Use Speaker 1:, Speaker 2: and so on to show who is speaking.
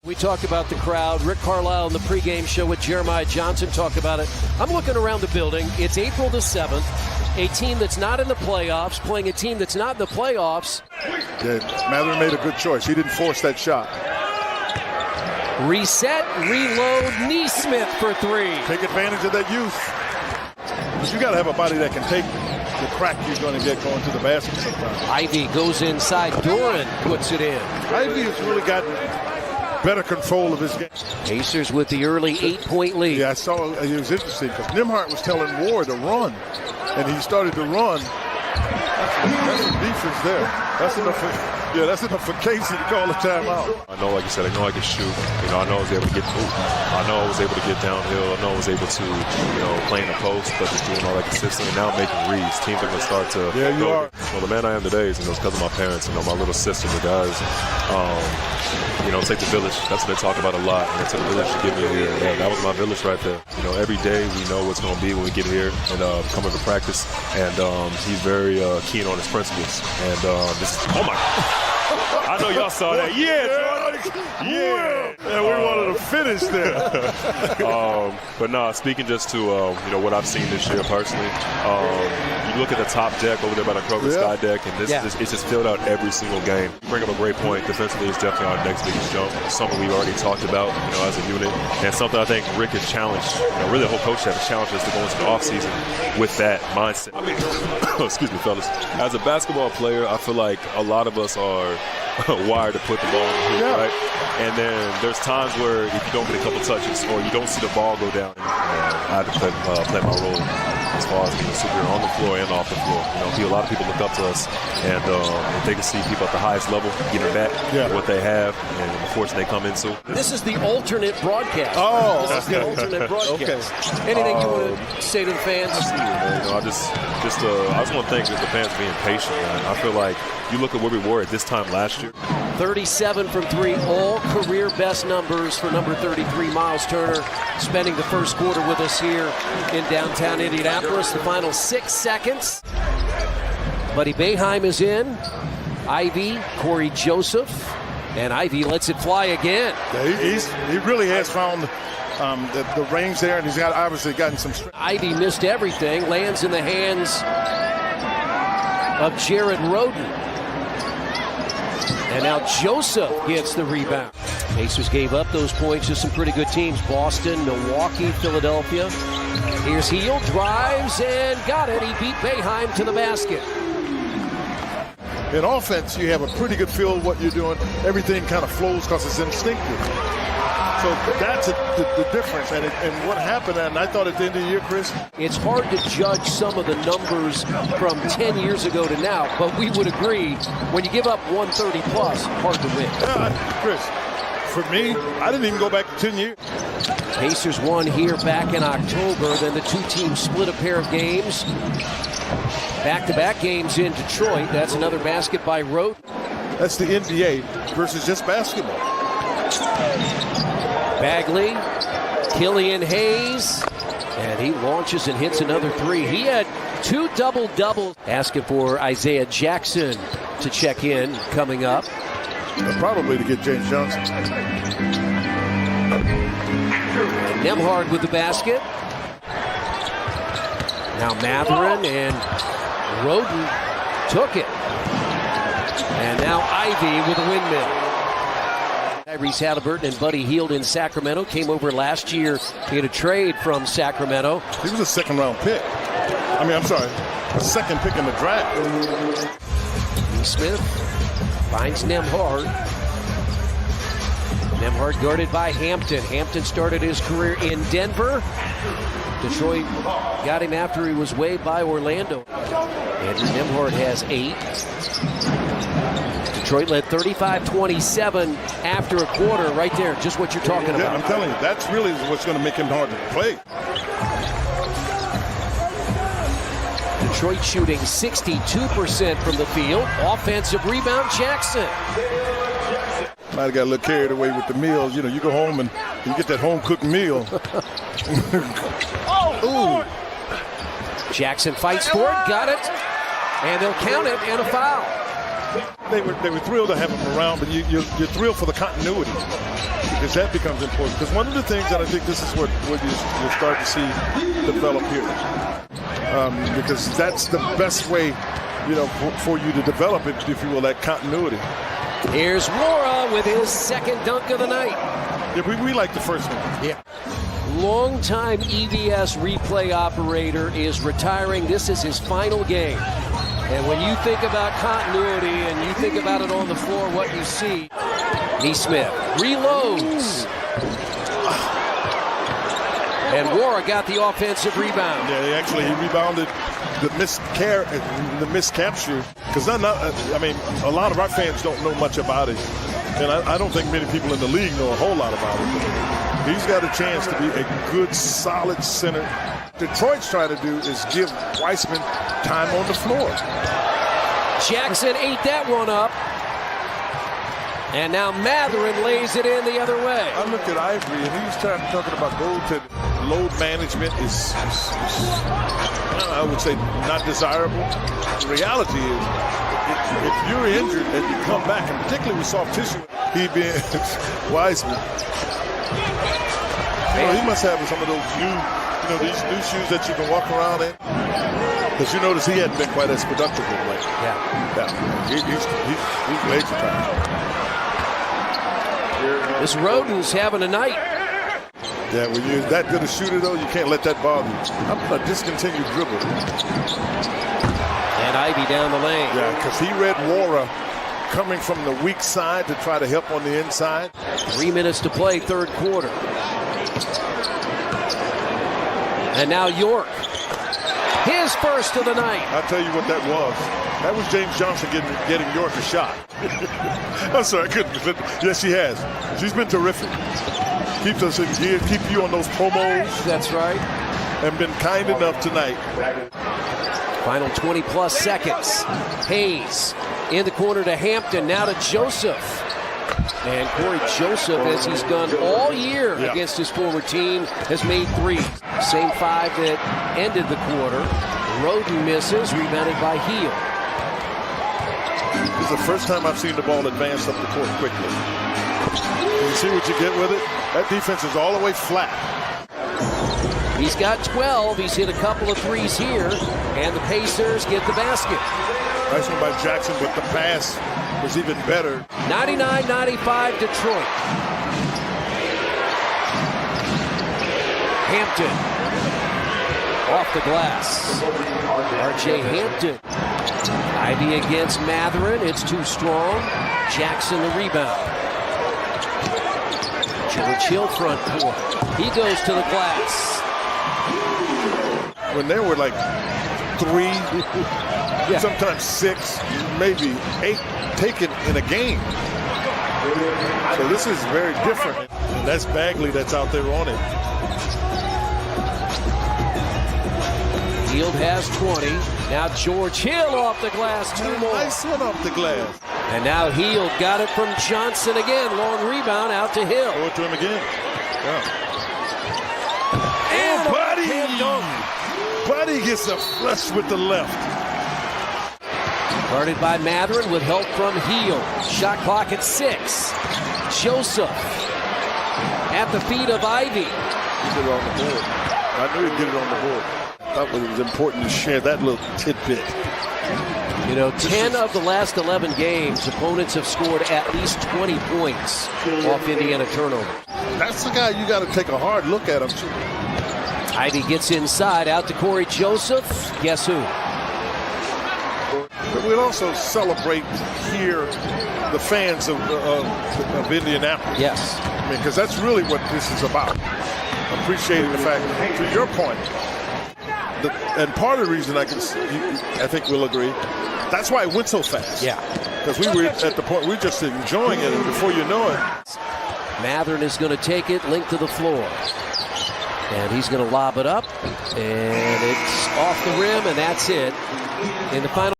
Speaker 1: We talked about the crowd. Rick Carlisle in the pregame show with Jeremiah Johnson talked about it. I'm looking around the building. It's April the 7th. A team that's not in the playoffs playing a team that's not in the playoffs.
Speaker 2: Yeah, Mather made a good choice. He didn't force that shot.
Speaker 1: Reset, reload, Neesmith for three.
Speaker 2: Take advantage of that youth. But you got to have a body that can take the crack you're going to get going to the basket sometimes.
Speaker 1: Ivy goes inside. Duran puts it in.
Speaker 2: Ivy has really gotten better control of his game.
Speaker 1: Pacers with the early 8-point lead.
Speaker 2: Yeah, I saw it was interesting because Nembhard was telling Ward to run, and he started to run. That's some defense there. That's enough for Casey to call a timeout.
Speaker 3: I know, like you said, I know I can shoot. I know I was able to get moved. I know I was able to get downhill. I know I was able to, play in the post, but just doing all that consistently. Now I'm making reads. Teams are going to start to go. Well, the man I am today is because of my parents. My little sister, the guys. Take the village. That's what they talk about a lot. And it took a village to get me here. And that was my village right there. Every day we know what's going to be when we get here and come into practice. And he's very keen on his principles. And oh my! I know y'all saw that. Yeah.
Speaker 2: And we wanted to finish there.
Speaker 3: But no, speaking just to what I've seen this year personally. You look at the top deck over there by the Kroger Sky deck, and it's just filled out every single game. You bring up a great point. Defensively is definitely our next biggest jump. Something we've already talked about, as a unit, and something I think Rick has challenged. Really, the whole coach staff has challenged us to go into the offseason with that mindset. I mean, excuse me, fellas. As a basketball player, I feel like a lot of us are wired to put the ball in the hoop, right? And then there's times where if you don't get a couple touches or you don't see the ball go down, I have to play my role as far as being a superhero on the floor and off the floor. A lot of people look up to us, and if they can see people at the highest level giving back what they have and the fortune they come into.
Speaker 1: This is the alternate broadcast. This is the alternate broadcast. Okay. Anything you want to say to the fans?
Speaker 3: I just want to thank the fans for being patient. Man. I feel like you look at where we were at this time last year.
Speaker 1: 37 from three, all career best numbers for number 33, Miles Turner, spending the first quarter with us here in downtown Indianapolis. The final 6 seconds. Buddy Boeheim is in. Ivy, Corey Joseph, and Ivy lets it fly again.
Speaker 2: Yeah, he really has found the range there, and he's obviously gotten some strength.
Speaker 1: Ivy missed everything, lands in the hands of Jared Roden. And now Joseph gets the rebound. Pacers gave up those points to some pretty good teams. Boston, Milwaukee, Philadelphia. Here's Heel, drives and got it. He beat Boeheim to the basket.
Speaker 2: In offense, you have a pretty good feel of what you're doing. Everything kind of flows because it's instinctive. So that's the difference. And what happened, and I thought at the end of the year, Chris?
Speaker 1: It's hard to judge some of the numbers from 10 years ago to now, but we would agree, when you give up 130 plus, hard to win.
Speaker 2: Chris, for me, I didn't even go back 10 years.
Speaker 1: Pacers won here back in October. Then the two teams split a pair of games. Back-to-back games in Detroit. That's another basket by Rote.
Speaker 2: That's the NBA versus just basketball.
Speaker 1: Bagley, Killian Hayes, and he launches and hits another three. He had 2 double-doubles. Asking for Isaiah Jackson to check in coming up.
Speaker 2: Probably to get James Johnson.
Speaker 1: And Nembhard with the basket. Now Matherin and Roden took it. And now Ivy with a windmill. Tyrese Halliburton and Buddy Hield in Sacramento came over last year to get a trade from Sacramento.
Speaker 2: He was a second-round pick. A second pick in the draft.
Speaker 1: Smith finds Nembhard. Nembhard guarded by Hampton. Hampton started his career in Denver. Detroit got him after he was waived by Orlando. Andrew Nembhard has 8. Detroit led 35-27 after a quarter right there. Just what you're talking about.
Speaker 2: I'm telling you, that's really what's going to make him hard to play.
Speaker 1: Detroit shooting 62% from the field. Offensive rebound, Jackson.
Speaker 2: Might have got a little carried away with the meals. You go home and you get that home-cooked meal.
Speaker 1: Ooh. Jackson fights for it, got it, and they'll count it, and a foul.
Speaker 2: They were thrilled to have him around, but you're thrilled for the continuity, because that becomes important. Because one of the things that I think this is what you'll start to see develop here, because that's the best way, for you to develop it, if you will, that continuity.
Speaker 1: Here's Wara with his second dunk of the night.
Speaker 2: Yeah, we like the first one.
Speaker 1: Yeah. Longtime EVS replay operator is retiring. This is his final game. And when you think about continuity and you think about it on the floor, what you see, Neesmith reloads. And Wara got the offensive rebound.
Speaker 2: Yeah, he rebounded the miscapture. Because a lot of our fans don't know much about it. And I don't think many people in the league know a whole lot about it. He's got a chance to be a good, solid center. Detroit's trying to do is give Weissman time on the floor.
Speaker 1: Jackson ate that one up. And now Matherin lays it in the other way.
Speaker 2: I looked at Ivory, and he was talking about goaltending. Load management is, I would say, not desirable. The reality is, if you're injured and you come back, and particularly with soft tissue, he being Weissman, he must have some of those these new shoes that you can walk around in. Because you notice he hadn't been quite as productive of late. Yeah. He's major time.
Speaker 1: This Roden's having a night.
Speaker 2: Yeah, when you're that good a shooter, though, you can't let that bother you. I'm a discontinued dribble.
Speaker 1: And Ivy down the lane.
Speaker 2: Yeah, because he read Wara coming from the weak side to try to help on the inside.
Speaker 1: 3 minutes to play, third quarter. And now York. His first of the night.
Speaker 2: I'll tell you what that was. That was James Johnson getting York a shot. I'm sorry, I couldn't. Yes, she has. She's been terrific. Keeps us in gear, keep you on those promos.
Speaker 1: That's right.
Speaker 2: And been kind enough tonight.
Speaker 1: Final 20-plus seconds. Hayes in the corner to Hampton, now to Joseph. And Corey Joseph, as he's done all year against his former team, has made threes. Same five that ended the quarter. Roden misses, rebounded by Heel.
Speaker 2: This is the first time I've seen the ball advance up the court quickly. You see what you get with it? That defense is all the way flat.
Speaker 1: He's got 12. He's hit a couple of threes here. And the Pacers get the basket.
Speaker 2: Nice one by Jackson, but the pass was even better.
Speaker 1: 99-95 Detroit. Hampton. Off the glass. R.J. Hampton. Ivy against Matherin. It's too strong. Jackson the rebound. George Hill front court. He goes to the glass.
Speaker 2: When there were like 3, sometimes 6, maybe 8 taken in a game. So this is very different. And that's Bagley that's out there on it.
Speaker 1: Hield has 20. Now George Hill off the glass. 2 more.
Speaker 2: Nice one off the glass.
Speaker 1: And now Hield got it from Johnson again. Long rebound out to Hill.
Speaker 2: Throw it to him again. Yeah.
Speaker 1: And
Speaker 2: Buddy gets a flush with the left.
Speaker 1: Guarded by Matherin with help from Hield. Shot clock at 6. Joseph at the feet of Ivy.
Speaker 2: He did it on the board. I knew he'd get it on the board. I thought it was important to share that little tidbit.
Speaker 1: 10 of the last 11 games, opponents have scored at least 20 points off Indiana turnover.
Speaker 2: That's the guy you got to take a hard look at him, too.
Speaker 1: Ivy gets inside, out to Corey Joseph. Guess who?
Speaker 2: But we'll also celebrate here the fans of Indianapolis.
Speaker 1: Yes.
Speaker 2: Because that's really what this is about. Appreciating the fact, to your point, and part of the reason I think we'll agree, that's why it went so fast.
Speaker 1: Yeah.
Speaker 2: Because we were at the point, we're just enjoying it, and before you know it.
Speaker 1: Matherin is going to take it, link to the floor. And he's going to lob it up, and it's off the rim, and that's it. In the final